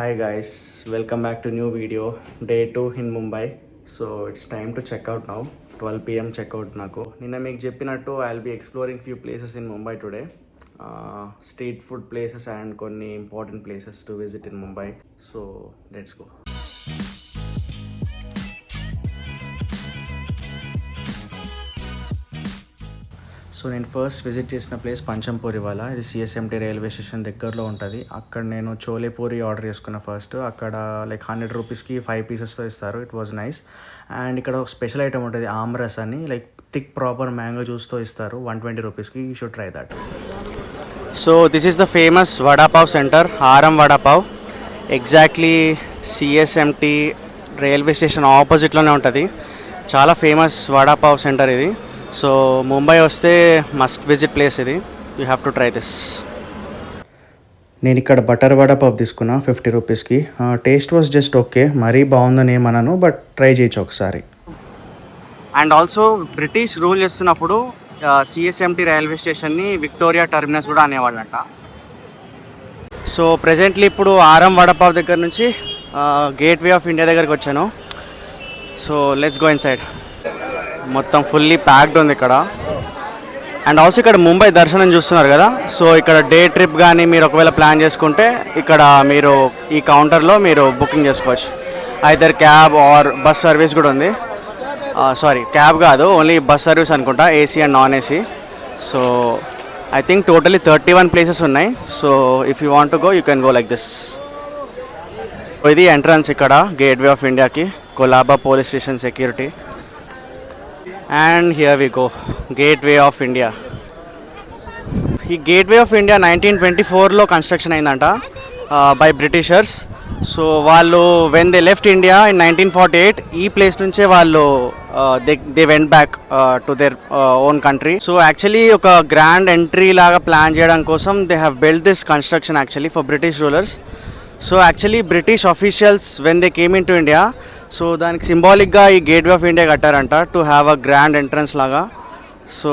Hi guys, welcome back to new video. Day 2 in Mumbai. So it's time to check out now. 12 p.m. checkout నాకు నిన్న మీకు చెప్పినట్టు I'll be exploring few places in Mumbai today. Street food places and కొన్ని important places to visit in Mumbai. So let's go. So నేను first visit చేసిన place పంచంపూరివాలా. ఇది CSMT railway station దగ్గరలో ఉంటుంది. అక్కడ నేను చోలే పూరి ఆర్డర్ చేసుకున్న ఫస్ట్. అక్కడ లైక్ 100 రూపీస్కి 5 పీసెస్తో ఇస్తారు. It was nice. అండ్ ఇక్కడ ఒక స్పెషల్ ఐటమ్ ఉంటుంది ఆమ్రస్ అని, లైక్ థిక్ ప్రాపర్ మ్యాంగో జ్యూస్తో ఇస్తారు 120 రూపీస్కి. You should try that. So this is the famous vada pav centre, Aaram vada pav. Exactly CSMT railway station ఆపోజిట్లోనే ఉంటుంది. చాలా ఫేమస్ వడాపావ్ సెంటర్ ఇది. సో ముంబై వస్తే మస్ట్ విజిట్ ప్లేస్ ఇది. You have to try this. నేను ఇక్కడ బటర్ వడాపావ్ తీసుకున్నా 50 రూపీస్కి. టేస్ట్ వాజ్ జస్ట్ ఓకే, మరీ బాగుందని ఏమన్నాను, బట్ ట్రై చేయొచ్చు ఒకసారి. అండ్ ఆల్సో బ్రిటిష్ రూల్ చేస్తున్నప్పుడు సిఎస్ఎంటీ రైల్వే స్టేషన్ని విక్టోరియా టర్మినస్ కూడా అనేవాళ్ళంట. సో ప్రెజెంట్లీ ఇప్పుడు ఆరం వడాపావ్ దగ్గర నుంచి గేట్ వే ఆఫ్ ఇండియా దగ్గరికి వచ్చాను. So let's go in side. మొత్తం ఫుల్లీ ప్యాక్డ్ ఉంది ఇక్కడ. అండ్ ఆల్సో ఇక్కడ ముంబై దర్శనం చూస్తున్నారు కదా. సో ఇక్కడ డే ట్రిప్ కానీ మీరు ఒకవేళ ప్లాన్ చేసుకుంటే ఇక్కడ మీరు ఈ కౌంటర్లో మీరు బుకింగ్ చేసుకోవచ్చు. Either cab or bus service కూడా ఉంది. సారీ, క్యాబ్ కాదు, ఓన్లీ బస్ సర్వీస్ అనుకుంటా, AC and non AC. So I think totally 31 places ఉన్నాయి. So if you want to go you can go like this. ఇది entrance ఇక్కడ gateway of ఇండియాకి, Colaba police station security. And here we go, gateway of India. ఈ gateway of India 1924లో construction అయిందంట by Britishers. So వాళ్ళు when they left India in 1948 ఈ place నుంచే వాళ్ళు they went back to their own country. So actually ఒక grand entry లాగా plan చేయడం కోసం they have built this construction actually for British rulers. So actually British officials when they came in to India, so దానికి సింబాలిక్గా ఈ gateway of India కట్టారంట to have a grand entrance లాగా. So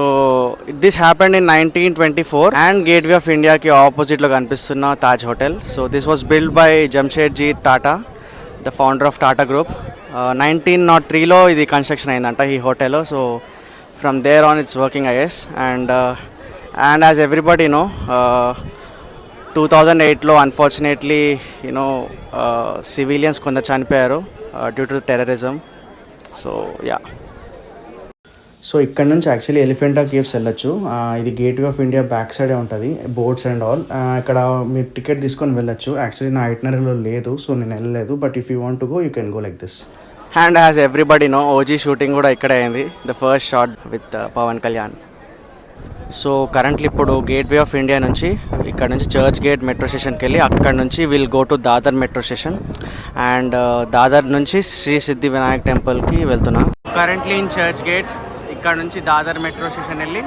this happened in 1924. And gateway of ఇండియాకి ఆపోజిట్లో కనిపిస్తున్న Taj hotel. So this was build by Jamshedji Tata, the founder of Tata group. 1903లో ఇది కన్స్ట్రక్షన్ అయిందంట ఈ hotel. So from there on it's working I guess. And as everybody know 2008లో unfortunately you know civilians కొందరు చనిపోయారు due to terrorism. So yeah. So ఇక్కడ నుంచి actually Elephanta caves వెళ్ళొచ్చు. ఇది gateway of India back సైడే ఉంటుంది, బోట్స్ అండ్ ఆల్. ఇక్కడ మీరు టికెట్ తీసుకొని వెళ్ళొచ్చు. యాక్చువల్లీ నా ఐటినరీలో లేదు, సో నేను వెళ్ళలేదు. But if you want to go you can go like this. And as everybody know OG shooting కూడా ఇక్కడే అయింది, the first shot with Pavan Kalyan. So currently ఇప్పుడు గేట్ వే ఆఫ్ ఇండియా నుంచి ఇక్కడ నుంచి చర్చ్ గేట్ మెట్రో స్టేషన్కి వెళ్ళి అక్కడ నుంచి will go to Dadar metro station. And Dadar నుంచి శ్రీ సిద్ధి వినాయక్ టెంపుల్కి వెళ్తున్నా. Currently in church gate. ఇక్కడ నుంచి దాదర్ మెట్రో స్టేషన్ వెళ్ళి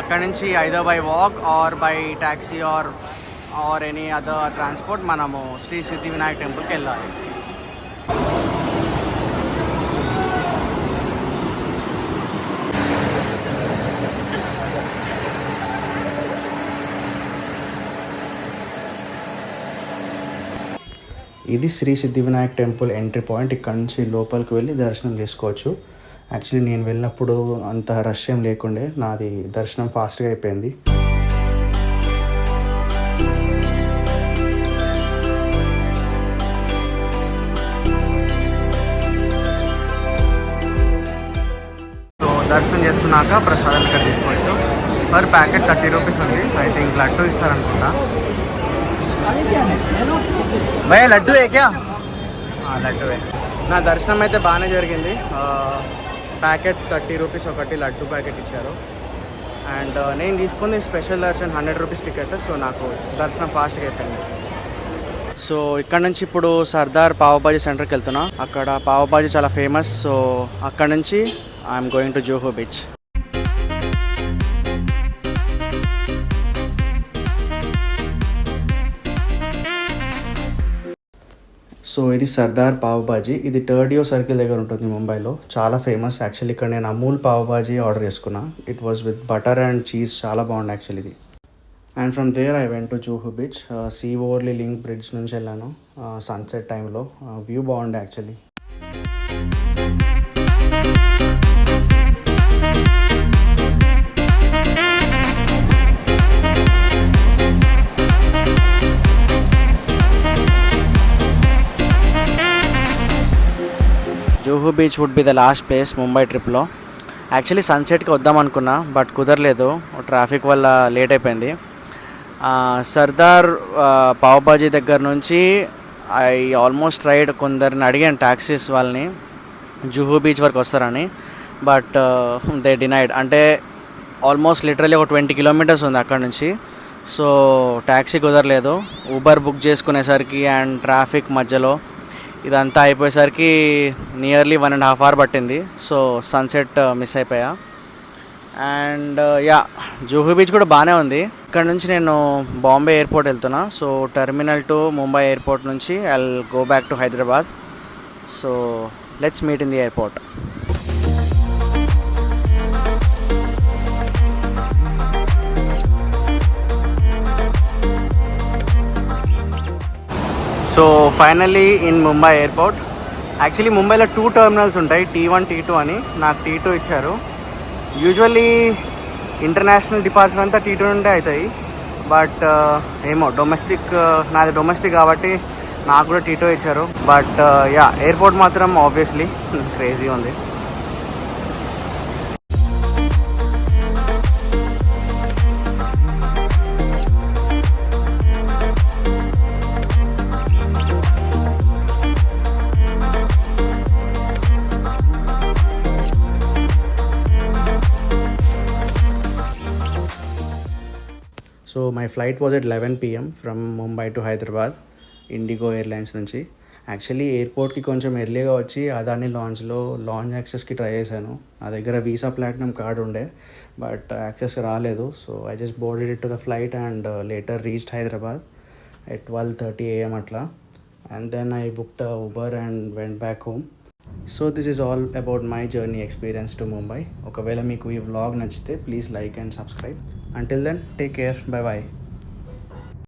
అక్కడ నుంచి either by walk are by taxi or any other transport మనము శ్రీ సిద్ధి వినాయక్ టెంపుల్కి వెళ్ళాలి. ఇది శ్రీ సిద్ధి వినాయక్ టెంపుల్ ఎంట్రీ పాయింట్. ఇక్కడ నుంచి లోపలికి వెళ్ళి దర్శనం చేసుకోవచ్చు. యాక్చువల్లీ నేను వెళ్ళినప్పుడు అంత రష్ ఏం లేకుండే, నాది దర్శనం ఫాస్ట్గా అయిపోయింది. సో దర్శనం చేసుకున్నాక ప్రసాదం ఇక్కడ తీసుకోవచ్చు. పర్ ప్యాకెట్ 30 రూపీస్ ఉంది. ఐ థింక్ లడ్డు ఇస్తారనుకుంటా. భయ లడ్డు క్యా? లడ్డువే. నా దర్శనం అయితే బాగానే జరిగింది. ప్యాకెట్ 30 రూపీస్ ఒకటి లడ్డు ప్యాకెట్ ఇచ్చారు. అండ్ నేను తీసుకుంది special Darshan 100 rupees ticket. So నాకు దర్శనం ఫాస్ట్గా అయిపోయింది. సో ఇక్కడ నుంచి ఇప్పుడు సర్దార్ పావుబాజీ సెంటర్కి వెళ్తున్నా. అక్కడ పావుబాజీ చాలా ఫేమస్. సో అక్కడ నుంచి I'm going to Juhu beach. So ఇది సర్దార్ పావుబాజీ. ఇది థర్డ్ సర్కిల్ దగ్గర ఉంటుంది ముంబైలో. చాలా ఫేమస్ యాక్చువల్లీ. ఇక్కడ నేను అమూల్ పావుబాజీ ఆర్డర్ చేసుకున్నా. It was with butter and cheese. చాలా బాగుంది యాక్చువల్లీ ఇది. And from there I went to Juhu beach. Sea Worli link bridge నుంచి వెళ్ళాను సన్సెట్ టైంలో. వ్యూ బాగుండే actually. Juhu beach would be the last place Mumbai ట్రిప్లో. యాక్చువల్లీ సన్సెట్కి వద్దాం అనుకున్నా బట్ కుదరలేదు, ట్రాఫిక్ వల్ల లేట్ అయిపోయింది. సర్దార్ పావుబాజీ దగ్గర నుంచి ఐ ఆల్మోస్ట్ రైడ్ కొందరిని అడిగాను ట్యాక్సీస్ వాళ్ళని జూహు బీచ్ వరకు వస్తారని, బట్ దే డినైడ్. అంటే ఆల్మోస్ట్ లిటరలీ ఒక 20 కిలోమీటర్స్ ఉంది అక్కడ నుంచి. సో ట్యాక్సీ కుదరలేదు. ఊబర్ బుక్ చేసుకునేసరికి అండ్ ట్రాఫిక్ మధ్యలో ఇదంతా అయిపోయేసరికి నియర్లీ 1.5 hours పట్టింది. సో సన్సెట్ మిస్ అయిపోయా. అండ్ యా, జూహు బీచ్ కూడా బాగానే ఉంది. ఇక్కడ నుంచి నేను బాంబే ఎయిర్పోర్ట్ వెళ్తున్నా. So terminal two Mumbai airport నుంచి I will go back to Hyderabad. So let's meet in the airport. So finally in Mumbai airport. Actually ముంబైలో 2 టర్మినల్స్ ఉంటాయి, T1 T2 అని. నాకు T2 ఇచ్చారు. యూజువల్లీ ఇంటర్నేషనల్ డిపార్చర్ అంతా T2 నుండే అవుతాయి, బట్ ఏమో డొమెస్టిక్, నాది డొమెస్టిక్ కాబట్టి నాకు కూడా T2 ఇచ్చారు. బట్ యా, ఎయిర్పోర్ట్ మాత్రం ఆబ్వియస్లీ క్రేజీ ఉంది. So my flight was at 11 PM from Mumbai to Hyderabad, IndiGo airlines నుంచి. యాక్చువల్లీ ఎయిర్పోర్ట్కి కొంచెం ఎర్లీగా వచ్చి అదాని లాంచ్లో లాంచ్ యాక్సెస్కి ట్రై చేశాను. నా దగ్గర వీసా ప్లాటినం కార్డ్ ఉండే, బట్ యాక్సెస్ రాలేదు. So I just boarded it to the flight and later reached Hyderabad at 12:30 AM అట్లా. And then I booked Uber and went back home. So this is all about my journey experience to Mumbai. ఒకవేళ మీకు ఈ vlog నచ్చితే please like and subscribe. Until then, take care. Bye bye.